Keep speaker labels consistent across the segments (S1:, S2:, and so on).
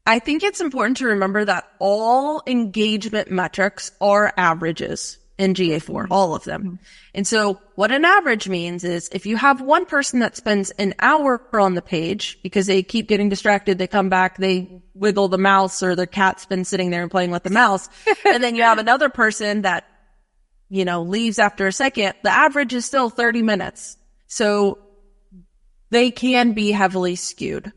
S1: I think it's important to remember that all engagement metrics are averages in GA4, all of them. And so what an average means is if you have one person that spends an hour on the page because they keep getting distracted, they come back, they wiggle the mouse, or their cat's been sitting there and playing with the mouse. And then you have another person that, leaves after a second, the average is still 30 minutes. So they can be heavily skewed.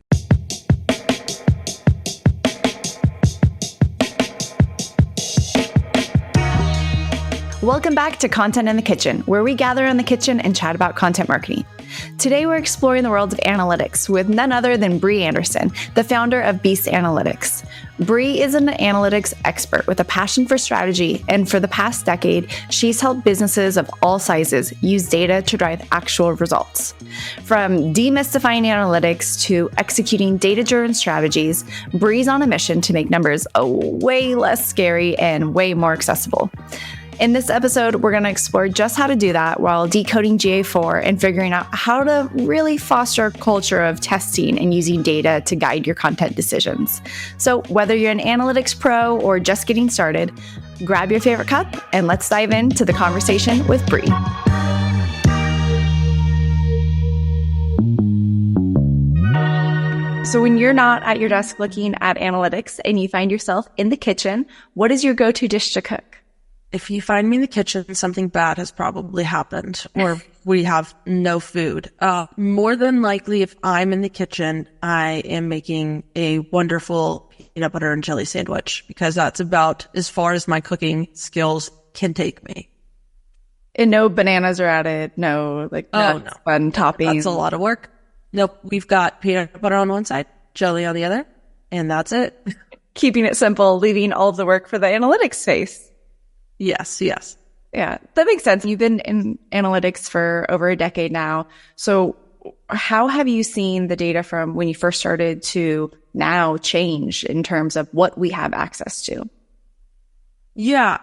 S2: Welcome back to Content in the Kitchen, where we gather in the kitchen and chat about content marketing. Today, we're exploring the world of analytics with none other than Brie Anderson, the founder of Beast Analytics. Brie is an analytics expert with a passion for strategy, and for the past decade, she's helped businesses of all sizes use data to drive actual results. From demystifying analytics to executing data-driven strategies, Brie's on a mission to make numbers way less scary and way more accessible. In this episode, we're going to explore just how to do that while decoding GA4 and figuring out how to really foster a culture of testing and using data to guide your content decisions. So whether you're an analytics pro or just getting started, grab your favorite cup and let's dive into the conversation with Brie. So when you're not at your desk looking at analytics and you find yourself in the kitchen, what is your go-to dish to cook?
S1: If you find me in the kitchen, something bad has probably happened, or we have no food. More than likely, if I'm in the kitchen, I am making a wonderful peanut butter and jelly sandwich, because that's about as far as my cooking skills can take me.
S2: And no bananas are added, no fun toppings.
S1: That's a lot of work. Nope, we've got peanut butter on one side, jelly on the other, and that's it.
S2: Keeping it simple, leaving all of the work for the analytics phase.
S1: Yes.
S2: Yeah, that makes sense. You've been in analytics for over a decade now. So how have you seen the data from when you first started to now change in terms of what we have access to?
S1: Yeah,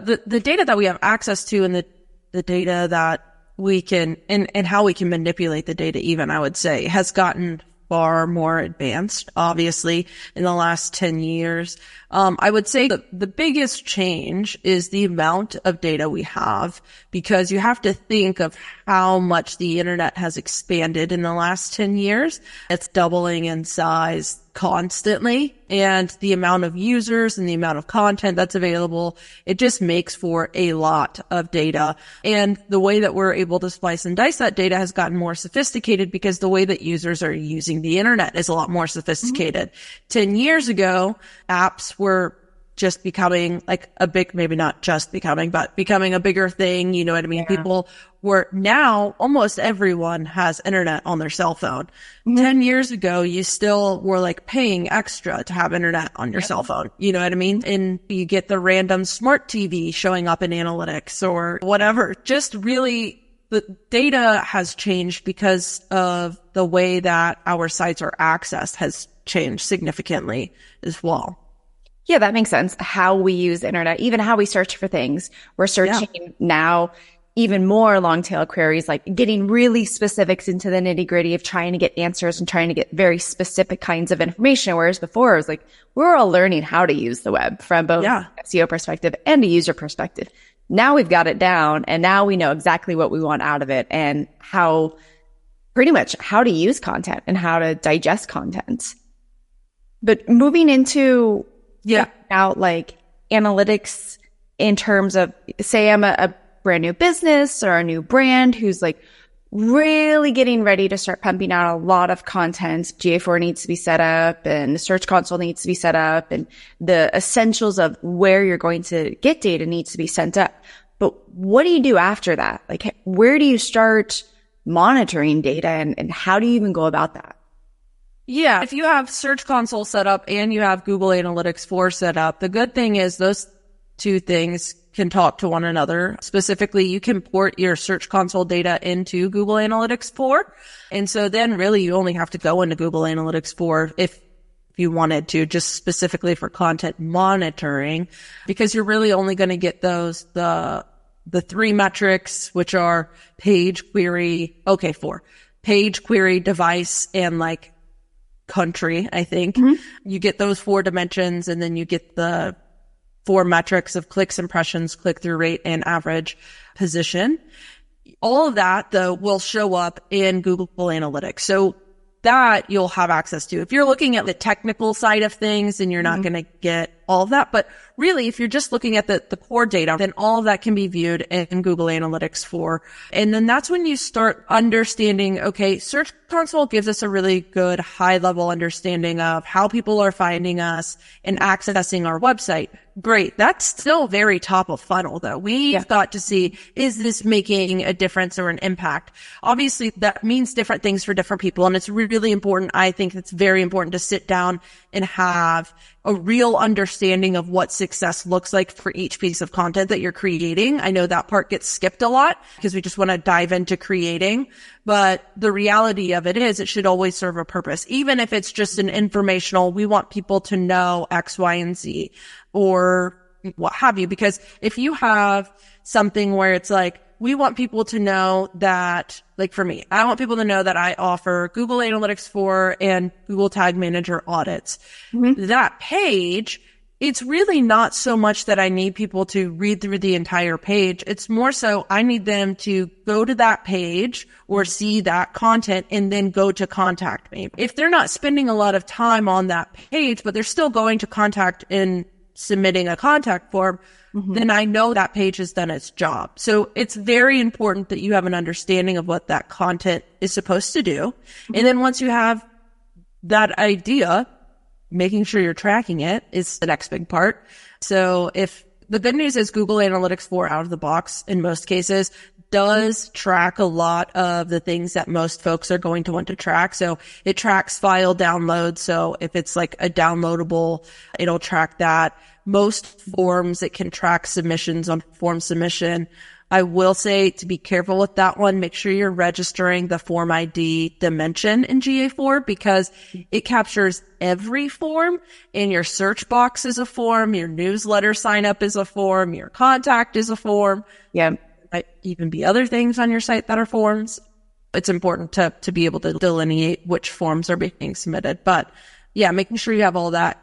S1: the data that we have access to and the data that we can, and how we can manipulate the data even, I would say, has gotten far more advanced, obviously, in the last 10 years. I would say that the biggest change is the amount of data we have, because you have to think of how much the internet has expanded in the last 10 years. It's doubling in size constantly, and the amount of users and the amount of content that's available, it just makes for a lot of data. And the way that we're able to slice and dice that data has gotten more sophisticated, because the way that users are using the internet is a lot more sophisticated. 10 years ago, apps were just becoming like a big, maybe not just becoming, but becoming a bigger thing. You know what I mean? Yeah. People were now, almost everyone has internet on their cell phone. 10 years ago, you still were like paying extra to have internet on your cell phone. You know what I mean? And you get the random smart TV showing up in analytics or whatever. Just really, the data has changed because of the way that our sites are accessed has changed significantly as well.
S2: Yeah, that makes sense. How we use the internet, even how we search for things. We're searching now even more long tail queries, like getting really specifics into the nitty gritty of trying to get answers and trying to get very specific kinds of information. Whereas before it was like, we were all learning how to use the web from both SEO perspective and a user perspective. Now we've got it down, and now we know exactly what we want out of it and pretty much how to use content and how to digest content. But moving into out like analytics in terms of, say I'm a brand new business or a new brand who's like really getting ready to start pumping out a lot of content. GA4 needs to be set up and the Search Console needs to be set up and the essentials of where you're going to get data needs to be sent up. But what do you do after that? Like, where do you start monitoring data and how do you even go about that?
S1: Yeah, if you have Search Console set up and you have Google Analytics 4 set up, the good thing is those two things can talk to one another. Specifically, you can port your Search Console data into Google Analytics 4. And so then really you only have to go into Google Analytics 4 if you wanted to, just specifically for content monitoring, because you're really only going to get those, the three metrics, which are page, query, page, query, device, and like country, I think. You get those 4 dimensions, and then you get the 4 metrics of clicks, impressions, click-through rate, and average position. All of that, though, will show up in Google Analytics. So that you'll have access to. If you're looking at the technical side of things, then you're not going to get all of that. But really, if you're just looking at the core data, then all of that can be viewed in Google Analytics 4. And then that's when you start understanding, okay, Search Console gives us a really good high level understanding of how people are finding us and accessing our website. Great. That's still very top of funnel though. We've got to see, is this making a difference or an impact? Obviously that means different things for different people. And it's really important. I think it's very important to sit down and have a real understanding of what success looks like for each piece of content that you're creating. I know that part gets skipped a lot because we just want to dive into creating, but the reality of it is it should always serve a purpose. Even if it's just an informational, we want people to know X, Y, and Z or what have you. Because if you have something where it's like, we want people to know that, like for me, I want people to know that I offer Google Analytics 4 and Google Tag Manager audits. That page, it's really not so much that I need people to read through the entire page. It's more so I need them to go to that page or see that content and then go to contact me. If they're not spending a lot of time on that page, but they're still going to contact and submitting a contact form, then I know that page has done its job. So it's very important that you have an understanding of what that content is supposed to do. And then once you have that idea, making sure you're tracking it is the next big part. So if the good news is Google Analytics 4 out of the box in most cases does track a lot of the things that most folks are going to want to track. So it tracks file downloads. So if it's like a downloadable, it'll track that. Most forms, it can track submissions on form submission. I will say to be careful with that one. Make sure you're registering the form ID dimension in GA4 because it captures every form. In your search box is a form, your newsletter sign up is a form, your contact is a form. Might even be other things on your site that are forms. It's important to be able to delineate which forms are being submitted. But yeah, making sure you have all that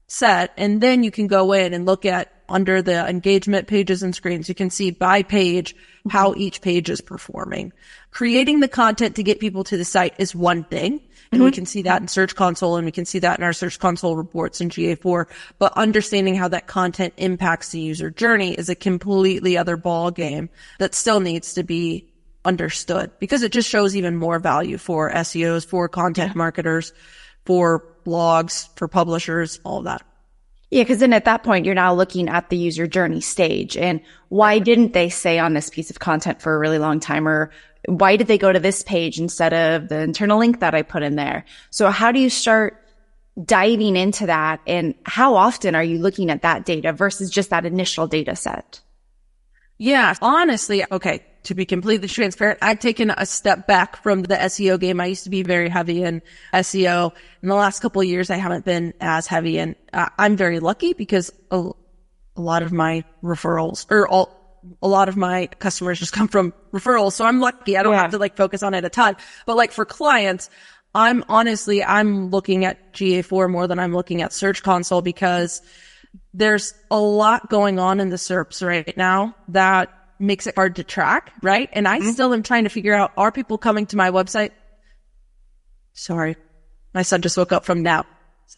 S1: set. And then you can go in and look at under the engagement pages and screens, you can see by page how each page is performing. Creating the content to get people to the site is one thing. And we can see that in Search Console and we can see that in our Search Console reports in GA4. But understanding how that content impacts the user journey is a completely other ball game that still needs to be understood because it just shows even more value for SEOs, for content marketers, for blogs, for publishers, all of that.
S2: Yeah, because then at that point, you're now looking at the user journey stage and why didn't they stay on this piece of content for a really long time, or why did they go to this page instead of the internal link that I put in there? So how do you start diving into that, and how often are you looking at that data versus just that initial data set?
S1: Yeah, honestly, okay, to be completely transparent, I've taken a step back from the SEO game. I used to be very heavy in SEO. In the last couple of years, I haven't been as heavy, and I'm very lucky because a lot of my referrals a lot of my customers just come from referrals. So I'm lucky. I don't have to like focus on it a ton, but like for clients, I'm looking at GA4 more than I'm looking at Search Console because there's a lot going on in the SERPs right now that makes it hard to track, right? And I still am trying to figure out, are people coming to my website? Sorry, my son just woke up from nap.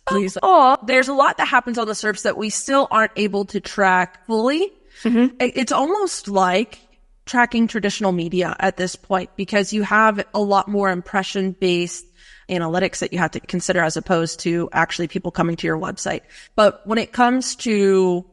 S1: Please. There's a lot that happens on the SERPs that we still aren't able to track fully. It's almost like tracking traditional media at this point because you have a lot more impression-based analytics that you have to consider as opposed to actually people coming to your website. But when it comes to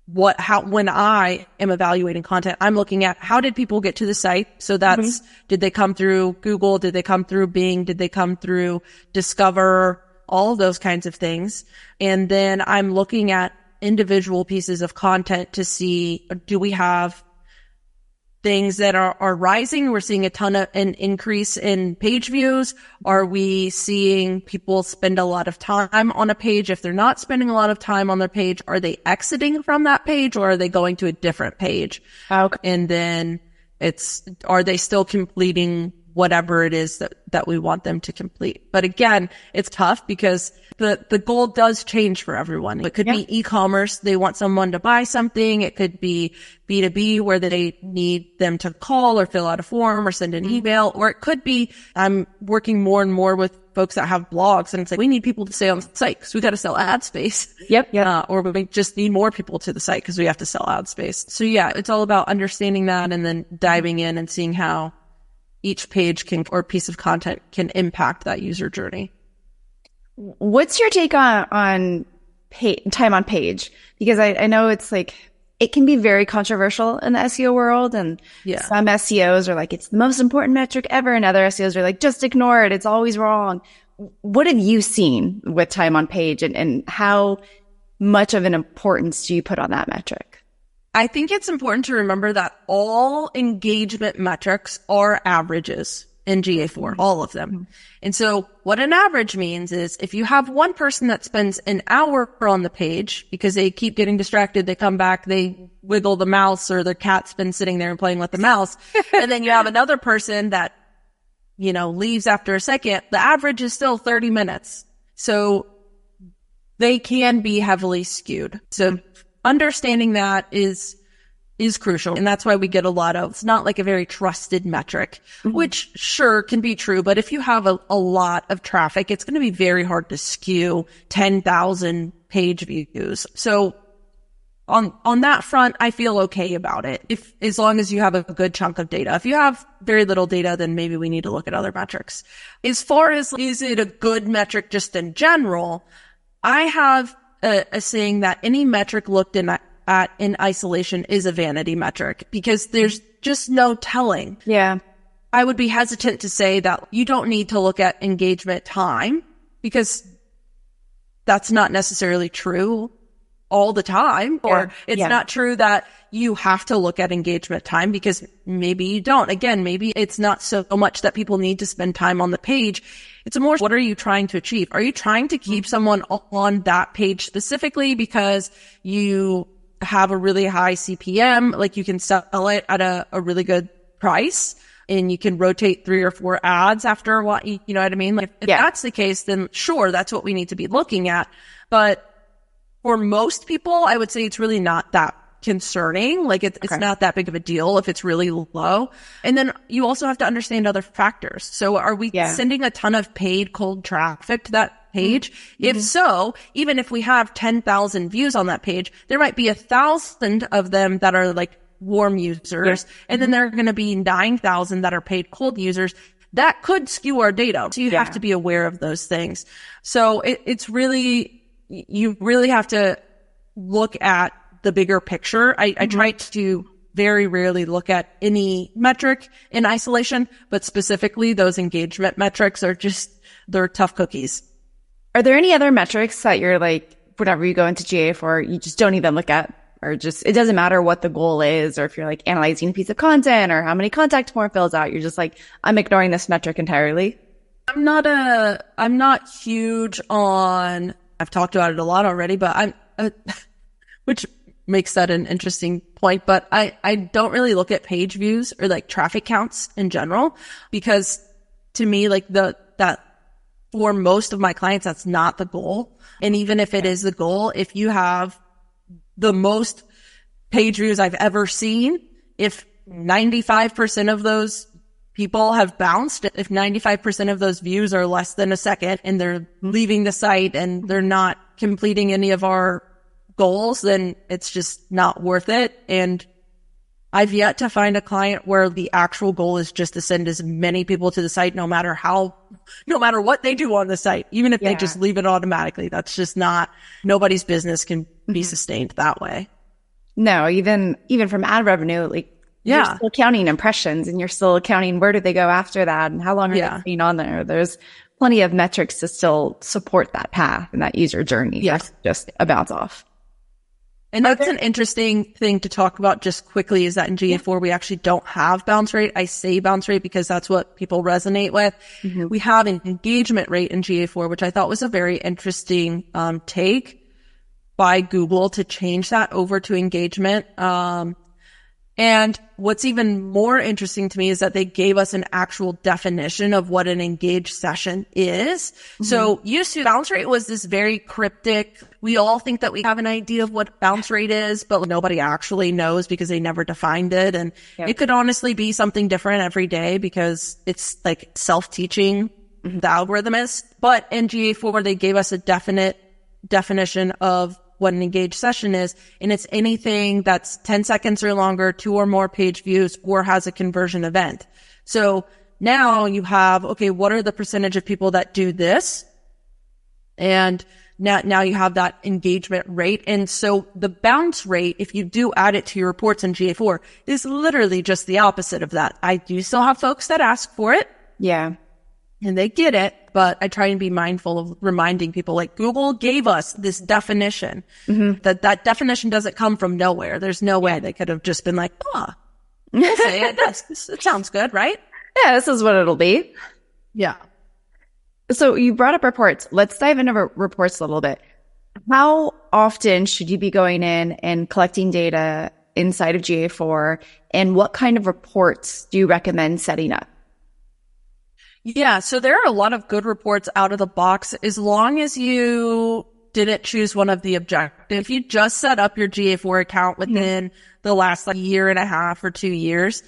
S1: when I am evaluating content, I'm looking at how did people get to the site? So that's, did they come through Google? Did they come through Bing? Did they come through Discover? All of those kinds of things. And then I'm looking at individual pieces of content to see, do we have things that are rising? We're seeing an increase in page views. Are we seeing people spend a lot of time on a page? If they're not spending a lot of time on their page, are they exiting from that page or are they going to a different page? Okay. And then are they still completing whatever it is that we want them to complete. But again, it's tough because the goal does change for everyone. It could be e-commerce. They want someone to buy something. It could be B2B where they need them to call or fill out a form or send an email. Or it could be, I'm working more and more with folks that have blogs and it's like, we need people to stay on the site because we got to sell ad space. Or we just need more people to the site because we have to sell ad space. So yeah, it's all about understanding that and then diving in and seeing how each page or piece of content can impact that user journey.
S2: What's your take on time on page? Because I know it's like, it can be very controversial in the SEO world. And some SEOs are like, it's the most important metric ever. And other SEOs are like, just ignore it. It's always wrong. What have you seen with time on page and how much of an importance do you put on that metric?
S1: I think it's important to remember that all engagement metrics are averages in GA4, all of them. And so what an average means is if you have one person that spends an hour on the page because they keep getting distracted, they come back, they wiggle the mouse or their cat's been sitting there and playing with the mouse. And then you have another person that, leaves after a second, the average is still 30 minutes. So they can be heavily skewed. So understanding that is crucial. And that's why we get a lot of, it's not like a very trusted metric, which sure can be true. But if you have a lot of traffic, it's going to be very hard to skew 10,000 page views. So on that front, I feel okay about it. As long as you have a good chunk of data. If you have very little data, then maybe we need to look at other metrics. As far as, is it a good metric just in general? I have a saying that any metric looked at in isolation is a vanity metric because there's just no telling.
S2: Yeah.
S1: I would be hesitant to say that you don't need to look at engagement time because that's not necessarily true all the time. Or it's not true that you have to look at engagement time because maybe you don't. Again, maybe it's not so much that people need to spend time on the page. It's more, what are you trying to achieve? Are you trying to keep someone on that page specifically because you have a really high CPM, like you can sell it at a really good price and you can rotate 3 or 4 ads after a while, you know what I mean? Like if that's the case, then sure, that's what we need to be looking at. But for most people, I would say it's really not that concerning. Like it's not that big of a deal if it's really low. And then you also have to understand other factors. So are we sending a ton of paid cold traffic to that page? If so, even if we have 10,000 views on that page, there might be 1,000 of them that are like warm users. And then there are going to be 9,000 that are paid cold users. That could skew our data. So you have to be aware of those things. So it's really, you really have to look at the bigger picture. I try to very rarely look at any metric in isolation, but specifically those engagement metrics are just, they're tough cookies.
S2: Are there any other metrics that you're like, whenever you go into GA4, you just don't even look at, or just, it doesn't matter what the goal is, or if you're like analyzing a piece of content or how many contact form fills out, you're just like, I'm ignoring this metric entirely?
S1: I'm not huge on, I've talked about it a lot already, but which makes that an interesting point, but I don't really look at page views or like traffic counts in general, because to me, like that for most of my clients, that's not the goal. And even if it is the goal, if you have the most page views I've ever seen, if 95% of those people have bounced, if 95% of those views are less than a second and they're leaving the site and they're not completing any of our goals, then it's just not worth it. And I've yet to find a client where the actual goal is just to send as many people to the site, no matter what they do on the site, even if they just leave it automatically. That's just not, nobody's business can be sustained that way.
S2: No, even from ad revenue, like you're still counting impressions and you're still counting where did they go after that and how long are they staying on there. There's plenty of metrics to still support that path and that user journey. Yes. Just a bounce off.
S1: And that's an interesting thing to talk about just quickly, is that in GA4, we actually don't have bounce rate. I say bounce rate because that's what people resonate with. We have an engagement rate in GA4, which I thought was a very interesting take by Google to change that over to engagement. And what's even more interesting to me is that they gave us an actual definition of what an engaged session is. So used to, bounce rate was this very cryptic. We all think that we have an idea of what bounce rate is, but nobody actually knows because they never defined it. And it could honestly be something different every day because it's like self-teaching, the algorithm is. But in GA4, they gave us a definite definition of what an engaged session is, and it's anything that's 10 seconds or longer, 2 or more page views, or has a conversion event. So now you have, okay, what are the percentage of people that do this? And now you have that engagement rate. And so the bounce rate, if you do add it to your reports in GA4, is literally just the opposite of that. I do still have folks that ask for it.
S2: Yeah.
S1: And they get it, but I try and be mindful of reminding people, like, Google gave us this definition. That definition doesn't come from nowhere. There's no way they could have just been like, we'll say it. It sounds good, right?
S2: Yeah, this is what it'll be.
S1: Yeah.
S2: So you brought up reports. Let's dive into reports a little bit. How often should you be going in and collecting data inside of GA4? And what kind of reports do you recommend setting up?
S1: Yeah, so there are a lot of good reports out of the box as long as you didn't choose one of the objectives. If you just set up your GA4 account within the last year and a half or 2 years,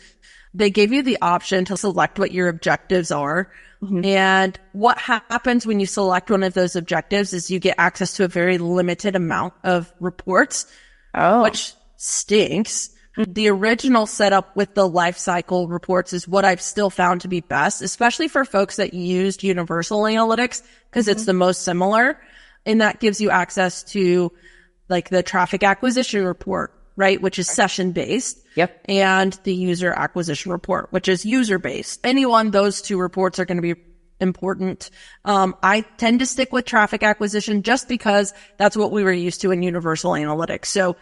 S1: they gave you the option to select what your objectives are. And what happens when you select one of those objectives is you get access to a very limited amount of reports, which stinks. The original setup with the life cycle reports is what I've still found to be best, especially for folks that used universal analytics, because it's the most similar. And that gives you access to like the traffic acquisition report, right? Which is session based.
S2: Yep.
S1: And the user acquisition report, which is user based. Those two reports are going to be important. I tend to stick with traffic acquisition just because that's what we were used to in universal analytics. So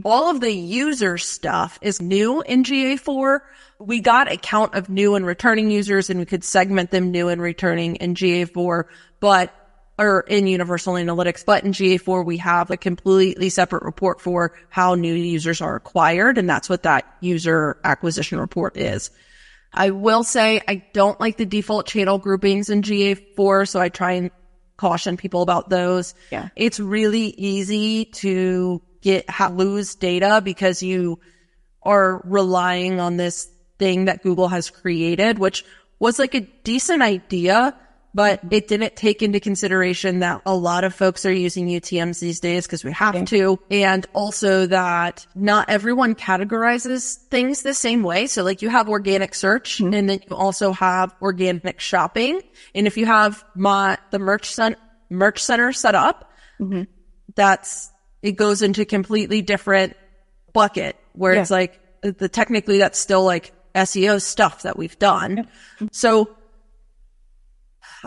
S1: all of the user stuff is new in GA4. We got a count of new and returning users, and we could segment them new and returning in GA4, or in universal analytics. But in GA4, we have a completely separate report for how new users are acquired. And that's what that user acquisition report is. I will say I don't like the default channel groupings in GA4, so I try and caution people about those.
S2: Yeah.
S1: It's really easy to lose data because you are relying on this thing that Google has created, which was like a decent idea, but it didn't take into consideration that a lot of folks are using UTMs these days because we have to. And also that not everyone categorizes things the same way. So like you have organic search and then you also have organic shopping. And if you have the merch center set up, it goes into a completely different bucket where it's like technically that's still like SEO stuff that we've done. So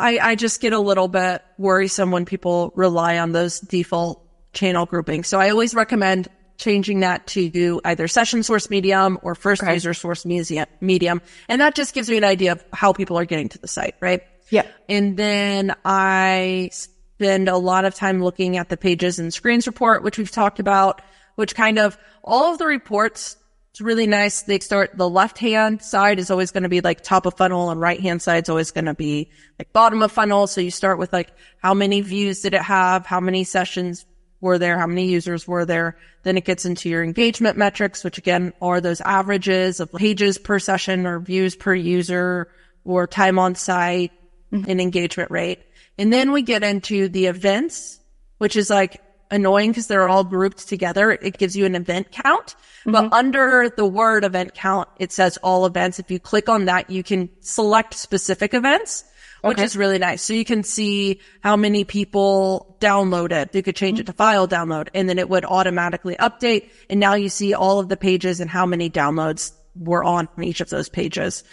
S1: I just get a little bit worrisome when people rely on those default channel groupings. So I always recommend changing that to either session source medium or first user source medium. And that just gives me an idea of how people are getting to the site, right?
S2: Yeah.
S1: And then I spend a lot of time looking at the pages and screens report, which we've talked about, which kind of all of the reports, it's really nice. They start, the left-hand side is always going to be like top of funnel and right-hand side is always going to be like bottom of funnel. So you start with like, how many views did it have? How many sessions were there? How many users were there? Then it gets into your engagement metrics, which again are those averages of pages per session or views per user or time on site and engagement rate. And then we get into the events, which is like annoying because they're all grouped together. It gives you an event count. But under the word event count, it says all events. If you click on that, you can select specific events, which is really nice. So you can see how many people downloaded. You could change it to file download, and then it would automatically update. And now you see all of the pages and how many downloads were on each of those pages.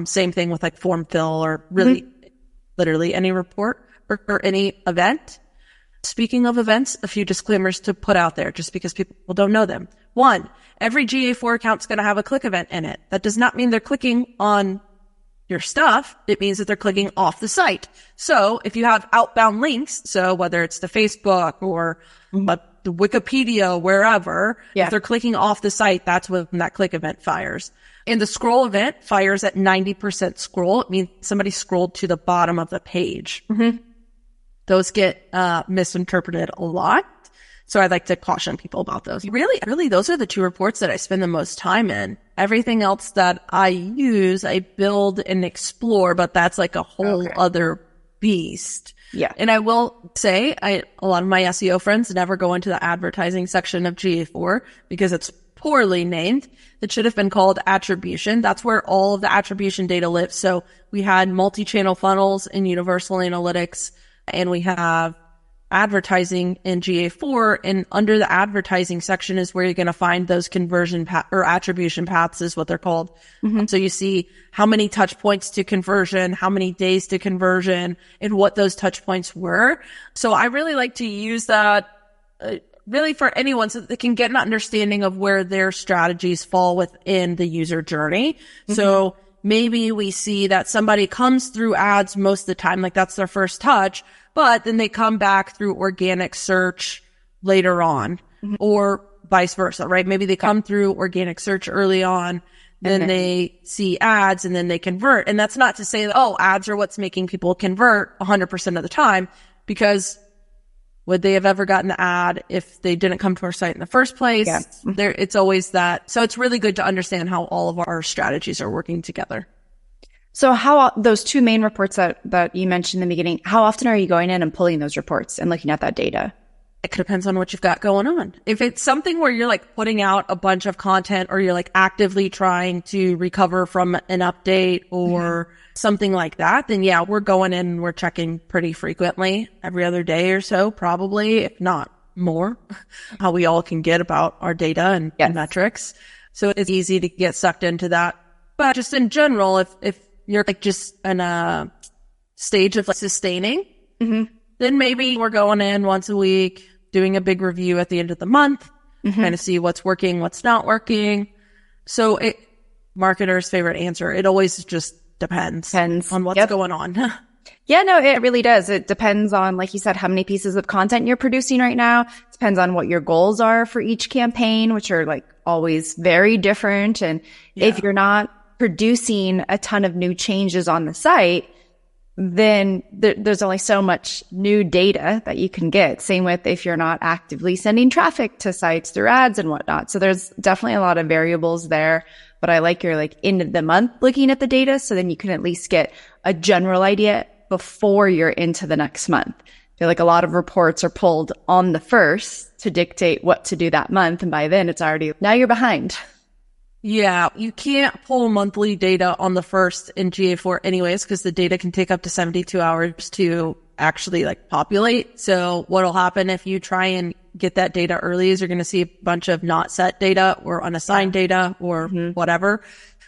S1: Same thing with like form fill or really literally any report or any event. Speaking of events, a few disclaimers to put out there just because people don't know them. One, every GA4 account is going to have a click event in it. That does not mean they're clicking on your stuff. It means that they're clicking off the site. So if you have outbound links, so whether it's to Facebook or a the Wikipedia, wherever,
S2: Yeah.
S1: if they're clicking off the site, that's when that click event fires. And the scroll event fires at 90% scroll. It means somebody scrolled to the bottom of the page.
S2: Mm-hmm.
S1: Those get misinterpreted a lot. So I'd like to caution people about those. Really, those are the two reports that I spend the most time in. Everything else that I use, I build and explore, but that's like a whole other beast.
S2: Yeah.
S1: And I will say, a lot of my SEO friends never go into the advertising section of GA4 because it's poorly named. It should have been called Attribution. That's where all of the attribution data lives. So we had multi-channel funnels in Universal Analytics, and we have advertising in GA4, and under the advertising section is where you're going to find those conversion or attribution paths is what they're called. Mm-hmm. So you see how many touch points to conversion, how many days to conversion, and what those touch points were. So I really like to use that really for anyone so that they can get an understanding of where their strategies fall within the user journey. Mm-hmm. So maybe we see that somebody comes through ads most of the time, like that's their first touch, but then they come back through organic search later on, mm-hmm. or vice versa, right? Maybe they come through organic search early on, then they see ads and then they convert. And that's not to say that, oh, ads are what's making people convert 100% of the time, because would they have ever gotten the ad if they didn't come to our site in the first place? Yeah. It's always that. So it's really good to understand how all of our strategies are working together.
S2: So how those two main reports that you mentioned in the beginning, how often are you going in and pulling those reports and looking at that data?
S1: It depends on what you've got going on. If it's something where you're like putting out a bunch of content, or you're like actively trying to recover from an update or something like that, then yeah, we're going in and we're checking pretty frequently, every other day or so, probably, if not more, how we all can get about our data and metrics. So it's easy to get sucked into that. But just in general, if you're like just in a stage of like sustaining, mm-hmm. then maybe we're going in once a week, doing a big review at the end of the month, mm-hmm. kind of see what's working, what's not working. So marketer's favorite answer, it always just depends on what's going on.
S2: Yeah, no, it really does. It depends on, like you said, how many pieces of content you're producing right now. It depends on what your goals are for each campaign, which are like always very different. And if you're not producing a ton of new changes on the site, then there's only so much new data that you can get. Same with if you're not actively sending traffic to sites through ads and whatnot. So there's definitely a lot of variables there, but I like your like end of the month looking at the data. So then you can at least get a general idea before you're into the next month. I feel like a lot of reports are pulled on the first to dictate what to do that month. And by then it's already, now you're behind.
S1: Yeah, you can't pull monthly data on the first in GA4 anyways, because the data can take up to 72 hours to actually like populate. So what'll happen if you try and get that data early is you're going to see a bunch of not set data or unassigned data or whatever,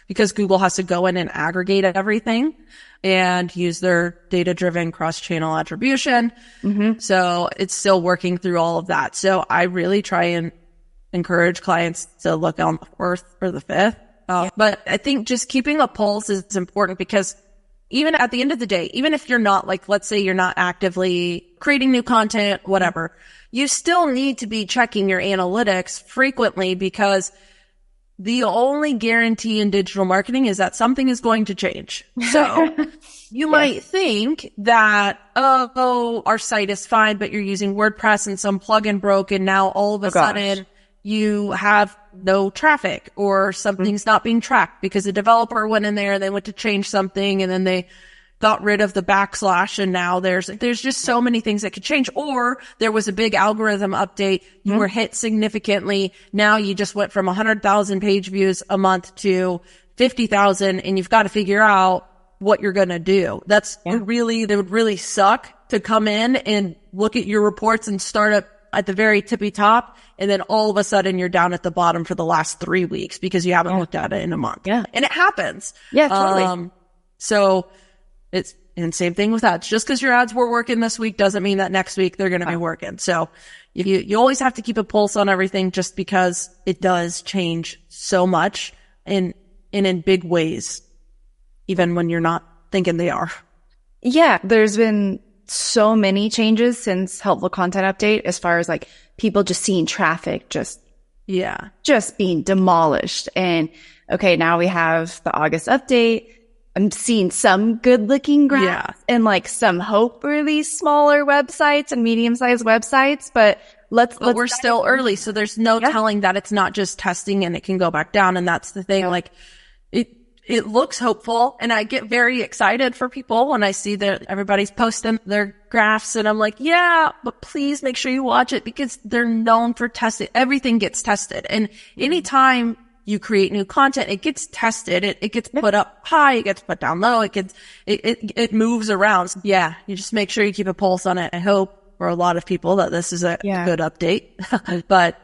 S1: because Google has to go in and aggregate everything and use their data-driven cross-channel attribution. Mm-hmm. So it's still working through all of that. So I really try and encourage clients to look on the 4th or the 5th. But I think just keeping a pulse is important, because even at the end of the day, even if you're not like, let's say you're not actively creating new content, whatever, you still need to be checking your analytics frequently, because the only guarantee in digital marketing is that something is going to change. So you might think that, oh, our site is fine, but you're using WordPress and some plugin broke, and now all of a sudden you have no traffic, or something's not being tracked because the developer went in there, they went to change something, and then they got rid of the backslash, and now there's just so many things that could change. Or there was a big algorithm update, you were hit significantly, now you just went from 100,000 page views a month to 50,000, and you've got to figure out what you're going to do. That would really suck to come in and look at your reports and start up at the very tippy top, and then all of a sudden you're down at the bottom for the last 3 weeks because you haven't looked at it in a month. Yeah. And it happens.
S2: Yeah, totally.
S1: So it's, and same thing with ads. Just because your ads were working this week doesn't mean that next week they're going to be working. So you always have to keep a pulse on everything, just because it does change so much and in big ways, even when you're not thinking they are.
S2: Yeah. There's been so many changes since helpful content update, as far as like people just seeing traffic just being demolished. And okay, now we have the August update. I'm seeing some good looking graphs and like some hope release smaller websites and medium sized websites, but we're
S1: still early. So there's no telling that it's not just testing and it can go back down. And that's the thing. Like it looks hopeful, and I get very excited for people when I see that everybody's posting their graphs, and I'm like, yeah, but please make sure you watch it, because they're known for testing. Everything gets tested. And anytime you create new content, it gets tested. It gets put up high. It gets put down low. It moves around. So yeah. You just make sure you keep a pulse on it. I hope for a lot of people that this is a good update, but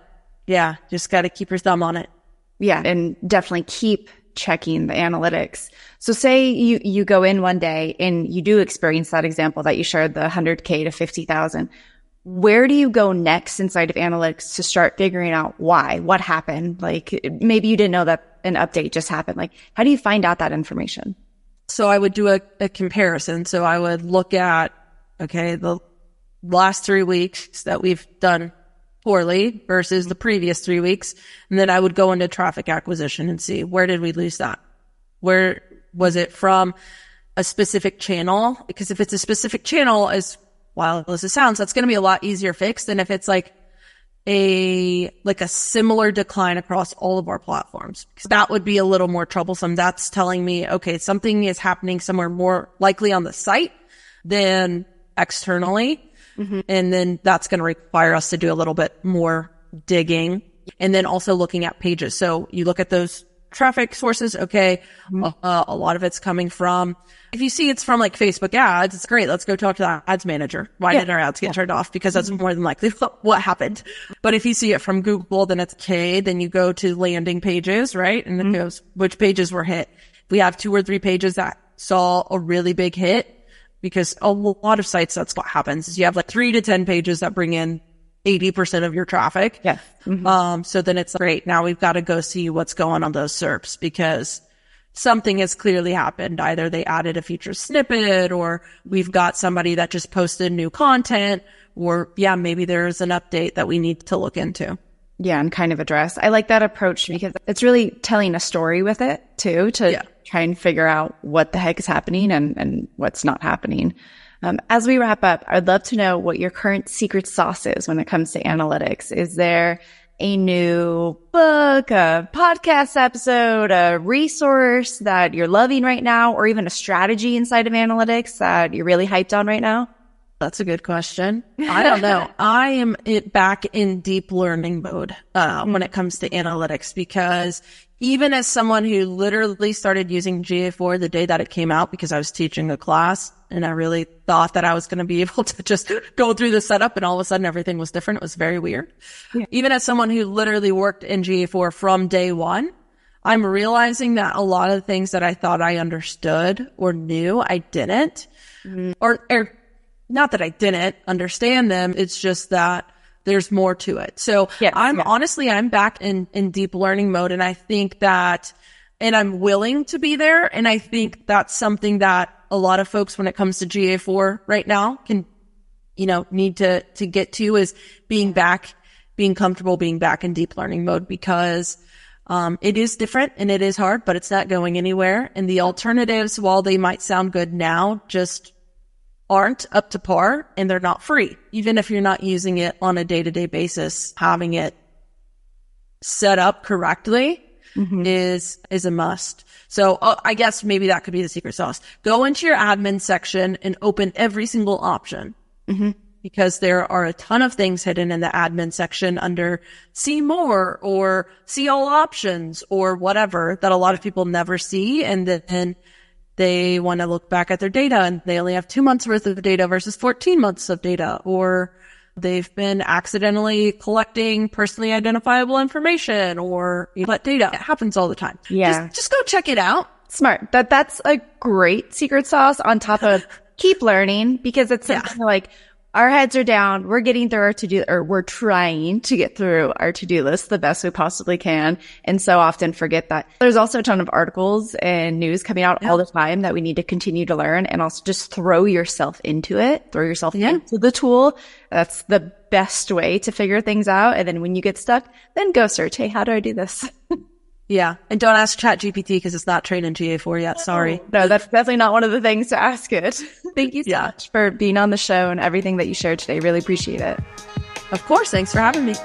S1: yeah, just got to keep your thumb on it.
S2: Yeah. And definitely keep checking the analytics. So say you go in one day and you do experience that example that you shared, the 100K to 50,000. Where do you go next inside of analytics to start figuring out why? What happened? Like maybe you didn't know that an update just happened. Like how do you find out that information?
S1: So I would do a comparison. So I would look at, okay, the last 3 weeks that we've done poorly versus the previous 3 weeks. And then I would go into traffic acquisition and see, where did we lose that? Where was it from a specific channel? Because if it's a specific channel, as wild as it sounds, that's going to be a lot easier fixed than if it's like a similar decline across all of our platforms. Because that would be a little more troublesome. That's telling me, okay, something is happening somewhere more likely on the site than externally. Mm-hmm. And then that's going to require us to do a little bit more digging, and then also looking at pages. So you look at those traffic sources. Okay. A lot of it's coming from, if you see it's from like Facebook ads, it's great. Let's go talk to the ads manager. Why did our ads get turned off? Because that's more than likely what happened. But if you see it from Google, then it's okay. Then you go to landing pages, right? And it goes, which pages were hit. We have 2 or 3 pages that saw a really big hit, because a lot of sites, that's what happens, is you have like 3 to 10 pages that bring in 80% of your traffic. Yeah. Mm-hmm. So then it's great. Now we've got to go see what's going on those SERPs, because something has clearly happened. Either they added a feature snippet, or we've got somebody that just posted new content, or maybe there's an update that we need to look into.
S2: Yeah, and kind of address. I like that approach because it's really telling a story with it too, to try and figure out what the heck is happening and what's not happening. As we wrap up, I'd love to know what your current secret sauce is when it comes to analytics. Is there a new book, a podcast episode, a resource that you're loving right now, or even a strategy inside of analytics that you're really hyped on right now?
S1: That's a good question. I don't know. I am back in deep learning mode when it comes to analytics, because even as someone who literally started using GA4 the day that it came out, because I was teaching a class and I really thought that I was going to be able to just go through the setup, and all of a sudden everything was different. It was very weird. Yeah. Even as someone who literally worked in GA4 from day one, I'm realizing that a lot of the things that I thought I understood or knew, I didn't. Or not that I didn't understand them. It's just that there's more to it. So I'm back in deep learning mode. And I think that, and I'm willing to be there. And I think that's something that a lot of folks, when it comes to GA4 right now, can, need to get to, is being comfortable being back in deep learning mode, because it is different and it is hard, but it's not going anywhere. And the alternatives, while they might sound good now, just aren't up to par, and they're not free. Even if you're not using it on a day-to-day basis, having it set up correctly is a must. So I guess maybe that could be the secret sauce. Go into your admin section and open every single option, because there are a ton of things hidden in the admin section under see more or see all options or whatever, that a lot of people never see. And then they want to look back at their data and they only have 2 months worth of data versus 14 months of data, or they've been accidentally collecting personally identifiable information or data. It happens all the time. Yeah. Just go check it out.
S2: Smart. That's a great secret sauce on top of keep learning, because it's something like our heads are down. We're getting through our to-do, or we're trying to get through our to-do list the best we possibly can. And so often forget that there's also a ton of articles and news coming out all the time that we need to continue to learn, and also just throw yourself into it, throw yourself into the tool. That's the best way to figure things out. And then when you get stuck, then go search, hey, how do I do this?
S1: Yeah. And don't ask ChatGPT because it's not trained in GA4 yet. Sorry.
S2: No, that's definitely not one of the things to ask it. Thank you so much for being on the show and everything that you shared today. Really appreciate it.
S1: Of course. Thanks for having me.